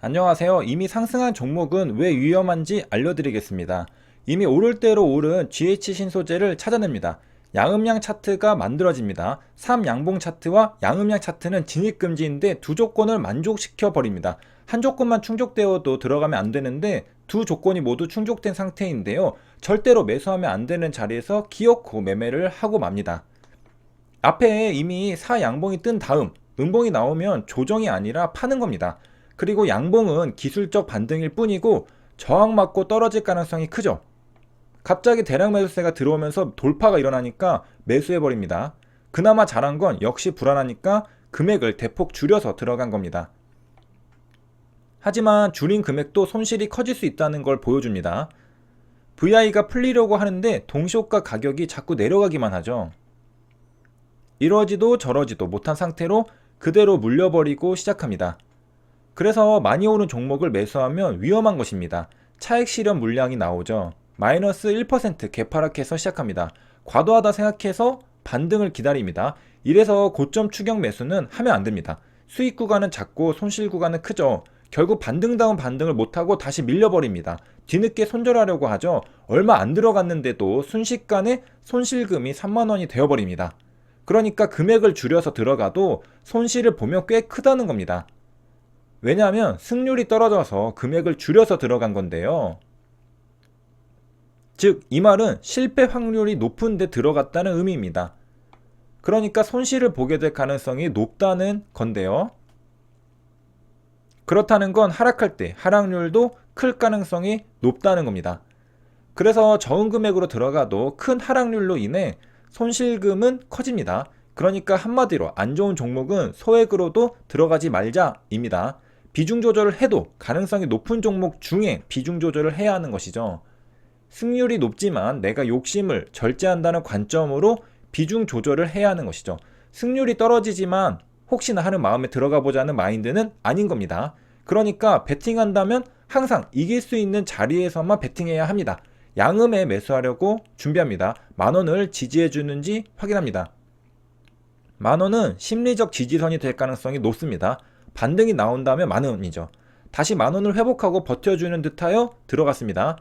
안녕하세요. 이미 상승한 종목은 왜 위험한지 알려드리겠습니다. 이미 오를 대로 오른 GH 신소재를 찾아냅니다. 양음양 차트가 만들어집니다. 3양봉 차트와 양음양 차트는 진입금지인데 두 조건을 만족시켜 버립니다. 한 조건만 충족되어도 들어가면 안 되는데 두 조건이 모두 충족된 상태인데요. 절대로 매수하면 안 되는 자리에서 기어코 매매를 하고 맙니다. 앞에 이미 4양봉이 뜬 다음 음봉이 나오면 조정이 아니라 파는 겁니다. 그리고 양봉은 기술적 반등일 뿐이고 저항 맞고 떨어질 가능성이 크죠. 갑자기 대량 매수세가 들어오면서 돌파가 일어나니까 매수해버립니다. 그나마 잘한 건 역시 불안하니까 금액을 대폭 줄여서 들어간 겁니다. 하지만 줄인 금액도 손실이 커질 수 있다는 걸 보여줍니다. VI가 풀리려고 하는데 동시호가 가격이 자꾸 내려가기만 하죠. 이러지도 저러지도 못한 상태로 그대로 물려버리고 시작합니다. 그래서 많이 오른 종목을 매수하면 위험한 것입니다. 차익 실현 물량이 나오죠. 마이너스 1% 개파락해서 시작합니다. 과도하다 생각해서 반등을 기다립니다. 이래서 고점 추격 매수는 하면 안 됩니다. 수익 구간은 작고 손실 구간은 크죠. 결국 반등다운 반등을 못하고 다시 밀려버립니다. 뒤늦게 손절하려고 하죠. 얼마 안 들어갔는데도 순식간에 손실금이 3만원이 되어버립니다. 그러니까 금액을 줄여서 들어가도 손실을 보면 꽤 크다는 겁니다. 왜냐하면 승률이 떨어져서 금액을 줄여서 들어간 건데요. 즉, 이 말은 실패 확률이 높은데 들어갔다는 의미입니다. 그러니까 손실을 보게 될 가능성이 높다는 건데요. 그렇다는 건 하락할 때 하락률도 클 가능성이 높다는 겁니다. 그래서 적은 금액으로 들어가도 큰 하락률로 인해 손실금은 커집니다. 그러니까 한마디로 안 좋은 종목은 소액으로도 들어가지 말자입니다. 비중 조절을 해도 가능성이 높은 종목 중에 비중 조절을 해야 하는 것이죠. 승률이 높지만 내가 욕심을 절제한다는 관점으로 비중 조절을 해야 하는 것이죠. 승률이 떨어지지만 혹시나 하는 마음에 들어가 보자는 마인드는 아닌 겁니다. 그러니까 베팅한다면 항상 이길 수 있는 자리에서만 베팅해야 합니다. 양음에 매수하려고 준비합니다. 만원을 지지해 주는지 확인합니다. 만원은 심리적 지지선이 될 가능성이 높습니다. 반등이 나온다면 만원이죠. 다시 만원을 회복하고 버텨주는 듯하여 들어갔습니다.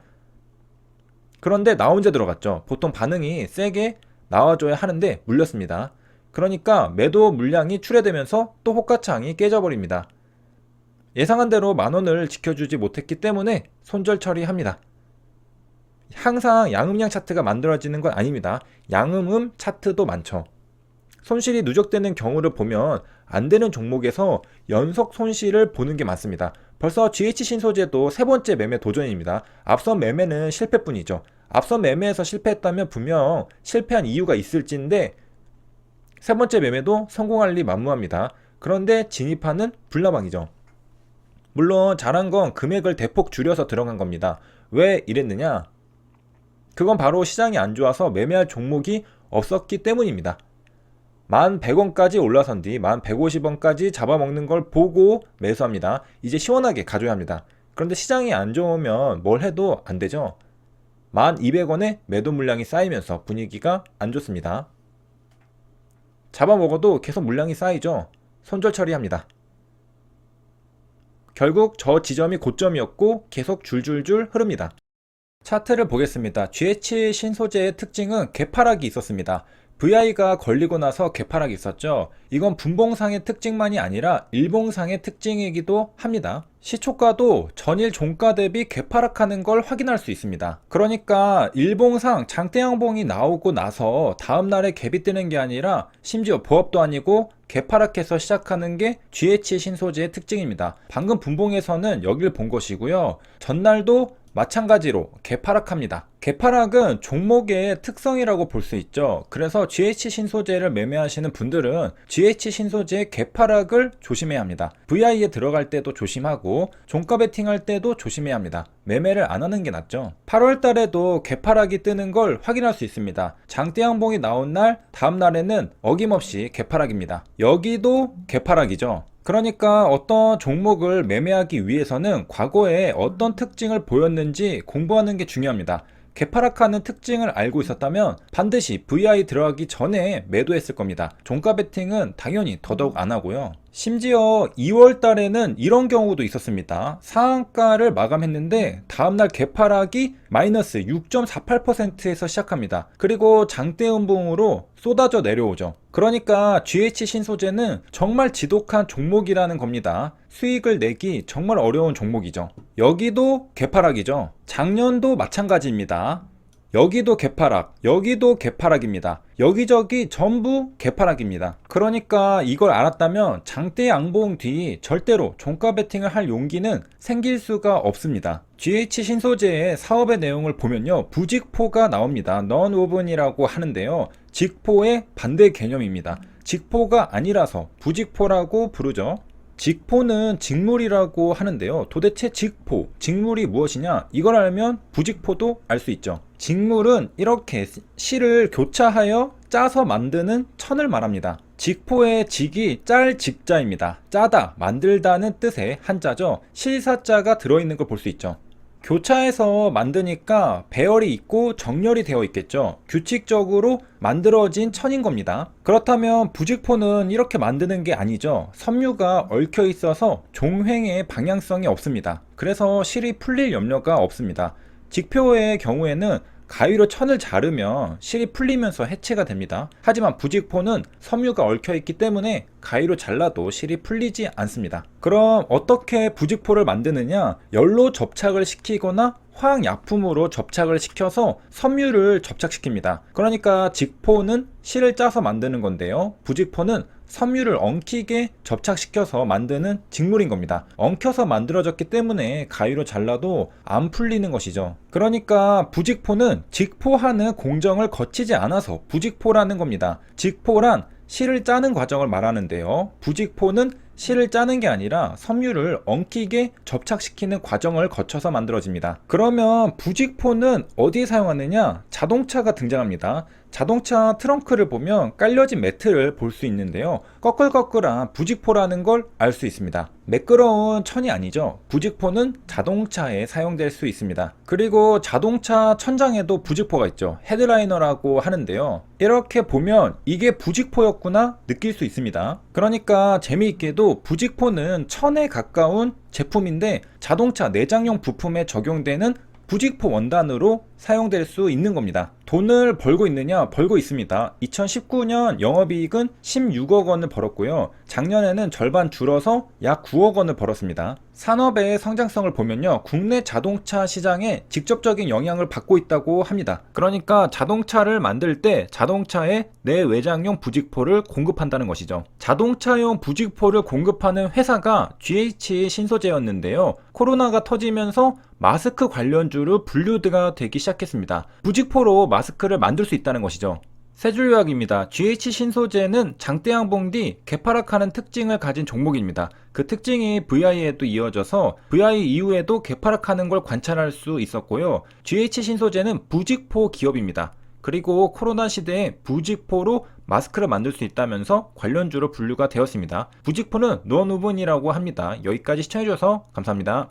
그런데 나 혼자 들어갔죠. 보통 반응이 세게 나와줘야 하는데 물렸습니다. 그러니까 매도 물량이 출회되면서 또 호가창이 깨져버립니다. 예상한 대로 만원을 지켜주지 못했기 때문에 손절 처리합니다. 항상 양음양 차트가 만들어지는 건 아닙니다. 양음음 차트도 많죠. 손실이 누적되는 경우를 보면 안 되는 종목에서 연속 손실을 보는 게 많습니다. 벌써 GH 신소재도 세 번째 매매 도전입니다. 앞선 매매는 실패뿐이죠. 앞선 매매에서 실패했다면 분명 실패한 이유가 있을진데 세 번째 매매도 성공할 리 만무합니다. 그런데 진입하는 불나방이죠. 물론 잘한 건 금액을 대폭 줄여서 들어간 겁니다. 왜 이랬느냐? 그건 바로 시장이 안 좋아서 매매할 종목이 없었기 때문입니다. 11,100원까지 올라선 뒤 11,150원까지 잡아먹는 걸 보고 매수합니다. 이제 시원하게 가져야 합니다. 그런데 시장이 안 좋으면 뭘 해도 안 되죠. 12,200원에 매도 물량이 쌓이면서 분위기가 안 좋습니다. 잡아먹어도 계속 물량이 쌓이죠. 손절 처리합니다. 결국 저 지점이 고점이었고 계속 줄줄줄 흐릅니다. 차트를 보겠습니다. GH 신소재의 특징은 개파락이 있었습니다. VI가 걸리고 나서 개파락이 있었죠. 이건 분봉상의 특징만이 아니라 일봉상의 특징이기도 합니다. 시초가도 전일 종가 대비 개파락하는 걸 확인할 수 있습니다. 그러니까 일봉상 장대양봉이 나오고 나서 다음날에 갭이 뜨는 게 아니라 심지어 보합도 아니고 개파락해서 시작하는 게 GH 신소재의 특징입니다. 방금 분봉에서는 여길 본 것이고요. 전날도 마찬가지로 개파락합니다. 개파락은 종목의 특성이라고 볼 수 있죠. 그래서 GH 신소재를 매매하시는 분들은 GH 신소재의 개파락을 조심해야 합니다. VI에 들어갈 때도 조심하고 종가 베팅할 때도 조심해야 합니다. 매매를 안 하는 게 낫죠. 8월 달에도 개파락이 뜨는 걸 확인할 수 있습니다. 장대양봉이 나온 날 다음 날에는 어김없이 개파락입니다. 여기도 개파락이죠. 그러니까 어떤 종목을 매매하기 위해서는 과거에 어떤 특징을 보였는지 공부하는 게 중요합니다. 개파락하는 특징을 알고 있었다면 반드시 VI 들어가기 전에 매도했을 겁니다. 종가 베팅은 당연히 더더욱 안 하고요. 심지어 2월 달에는 이런 경우도 있었습니다. 상한가를 마감했는데 다음날 개파락이 마이너스 6.48%에서 시작합니다. 그리고 장대음봉으로 쏟아져 내려오죠. 그러니까 GH 신소재는 정말 지독한 종목이라는 겁니다. 수익을 내기 정말 어려운 종목이죠. 여기도 개파락이죠. 작년도 마찬가지입니다. 여기도 개파락, 여기도 개파락입니다. 여기저기 전부 개파락입니다. 그러니까 이걸 알았다면 장대 양봉 뒤 절대로 종가 베팅을 할 용기는 생길 수가 없습니다. GH 신소재의 사업의 내용을 보면요, 부직포가 나옵니다. 넌오븐이라고 하는데요, 직포의 반대 개념입니다. 직포가 아니라서 부직포라고 부르죠. 직포는 직물이라고 하는데요, 도대체 직물이 무엇이냐, 이걸 알면 부직포도 알 수 있죠. 직물은 이렇게 실을 교차하여 짜서 만드는 천을 말합니다. 직포의 직이 짤 직자입니다. 짜다, 만들다는 뜻의 한자죠. 실사자가 들어있는 걸 볼 수 있죠. 교차해서 만드니까 배열이 있고 정렬이 되어 있겠죠. 규칙적으로 만들어진 천인 겁니다. 그렇다면 부직포는 이렇게 만드는 게 아니죠. 섬유가 얽혀 있어서 종횡의 방향성이 없습니다. 그래서 실이 풀릴 염려가 없습니다. 직표의 경우에는 가위로 천을 자르면 실이 풀리면서 해체가 됩니다. 하지만 부직포는 섬유가 얽혀 있기 때문에 가위로 잘라도 실이 풀리지 않습니다. 그럼 어떻게 부직포를 만드느냐? 열로 접착을 시키거나 화학약품으로 접착을 시켜서 섬유를 접착시킵니다. 그러니까 직포는 실을 짜서 만드는 건데요, 부직포는 섬유를 엉키게 접착시켜서 만드는 직물인 겁니다. 엉켜서 만들어졌기 때문에 가위로 잘라도 안 풀리는 것이죠. 그러니까 부직포는 직포하는 공정을 거치지 않아서 부직포라는 겁니다. 직포란 실을 짜는 과정을 말하는데요, 부직포는 실을 짜는 게 아니라 섬유를 엉키게 접착시키는 과정을 거쳐서 만들어집니다. 그러면 부직포는 어디에 사용하느냐? 자동차가 등장합니다. 자동차 트렁크를 보면 깔려진 매트를 볼 수 있는데요, 꺼끌꺼끌한 부직포라는 걸 알 수 있습니다. 매끄러운 천이 아니죠. 부직포는 자동차에 사용될 수 있습니다. 그리고 자동차 천장에도 부직포가 있죠. 헤드라이너라고 하는데요, 이렇게 보면 이게 부직포였구나 느낄 수 있습니다. 그러니까 재미있게도 부직포는 천에 가까운 제품인데 자동차 내장용 부품에 적용되는 부직포 원단으로 사용될 수 있는 겁니다. 돈을 벌고 있느냐? 벌고 있습니다. 2019년 영업이익은 16억 원을 벌었고요. 작년에는 절반 줄어서 약 9억 원을 벌었습니다. 산업의 성장성을 보면요, 국내 자동차 시장에 직접적인 영향을 받고 있다고 합니다. 그러니까 자동차를 만들 때 자동차에 내외장용 부직포를 공급한다는 것이죠. 자동차용 부직포를 공급하는 회사가 GH 신소재였는데요, 코로나가 터지면서 마스크 관련주로 분류가 되기 시작했습니다. 부직포로 마스크를 만들 수 있다는 것이죠. 세 줄 요약입니다. GH 신소재는 장대양봉 뒤 개파락하는 특징을 가진 종목입니다. 그 특징이 VI에도 이어져서 VI 이후에도 개파락하는 걸 관찰할 수 있었고요. GH 신소재는 부직포 기업입니다. 그리고 코로나 시대에 부직포로 마스크를 만들 수 있다면서 관련주로 분류가 되었습니다. 부직포는 노원우분이라고 합니다. 여기까지 시청해주셔서 감사합니다.